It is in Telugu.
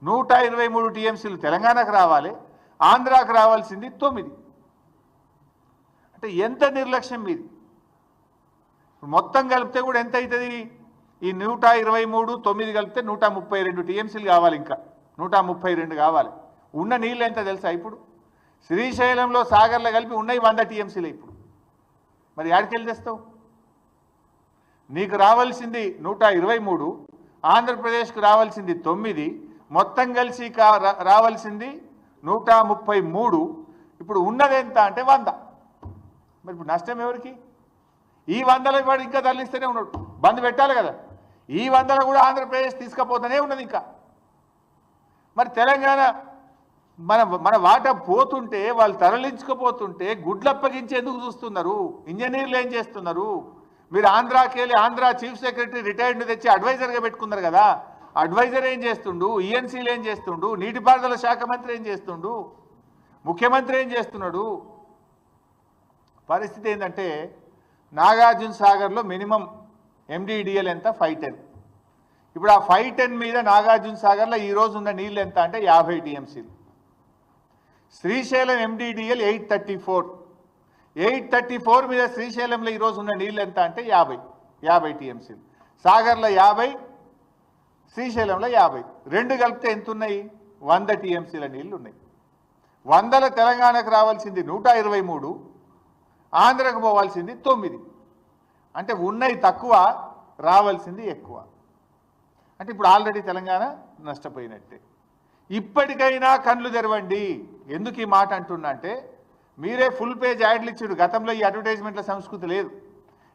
123 టీఎంసీలు తెలంగాణకు రావాలి, ఆంధ్రాకు రావాల్సింది 9. అంటే ఎంత నిర్లక్ష్యం మీది. మొత్తం కలిపితే కూడా ఎంత అవుతుంది? ఈ 123 9 కలిపితే 132 టీఎంసీలు కావాలి, ఇంకా 132 కావాలి. ఉన్న నీళ్ళు ఎంత తెలుసా? ఇప్పుడు శ్రీశైలంలో సాగర్లో కలిపి ఉన్నాయి 100 టీఎంసీలు. ఇప్పుడు మరి యాడికెళ్ళి తెస్తావు? నీకు రావాల్సింది 123, ఆంధ్రప్రదేశ్కు రావాల్సింది 9, మొత్తం కలిసి రావాల్సింది 133. ఇప్పుడు ఉన్నది ఎంత అంటే 100. మరి ఇప్పుడు నష్టం ఎవరికి? ఈ 100లో వాడు ఇంకా తరలిస్తూనే ఉన్నాడు, బంద్ పెట్టాలి కదా. ఈ 100లో కూడా ఆంధ్రప్రదేశ్ తీసుకుపోతూనే ఉన్నది ఇంకా. మరి తెలంగాణ మన వాటా పోతుంటే, వాళ్ళు తరలించుకుపోతుంటే గుడ్లప్పగించేందుకు చూస్తున్నారు. ఇంజనీర్లు ఏం చేస్తున్నారు? మీరు ఆంధ్రాకి వెళ్ళి ఆంధ్ర చీఫ్ సెక్రటరీ రిటైర్డ్ని తెచ్చి అడ్వైజర్గా పెట్టుకున్నారు కదా. అడ్వైజర్ ఏం చేస్తుండు? ఈఎన్సీలు ఏం చేస్తుండు? నీటిపారుదల శాఖ మంత్రి ఏం చేస్తుండు? ముఖ్యమంత్రి ఏం చేస్తున్నాడు? పరిస్థితి ఏంటంటే నాగార్జున సాగర్లో మినిమం ఎండిడిఎల్ ఎంత? 510. ఇప్పుడు ఆ 510 మీద నాగార్జున సాగర్లో ఈరోజు ఉన్న నీళ్ళు ఎంత అంటే 50 టీఎంసీలు. శ్రీశైలం ఎండిడిఎల్ 834 మీద శ్రీశైలంలో ఈరోజు ఉన్న నీళ్ళు ఎంత అంటే 50 టీఎంసీలు. సాగర్లో 50, శ్రీశైలంలో 50. రెండు కలిపితే ఎంత ఉన్నాయి? 100 టీఎంసీల నీళ్ళు ఉన్నాయి. 100లో తెలంగాణకు రావాల్సింది 123, ఆంధ్రకు పోవాల్సింది 9. అంటే ఉన్నది తక్కువ, రావాల్సింది ఎక్కువ. అంటే ఇప్పుడు ఆల్రెడీ తెలంగాణ నష్టపోయినట్టే. ఇప్పటికైనా కళ్ళు తెరవండి. ఎందుకు ఈ మాట అంటున్నా అంటే, మీరే ఫుల్ పేజ్ యాడ్లు ఇచ్చారు. గతంలో ఈ అడ్వర్టైజ్మెంట్ల సంస్కృతి లేదు.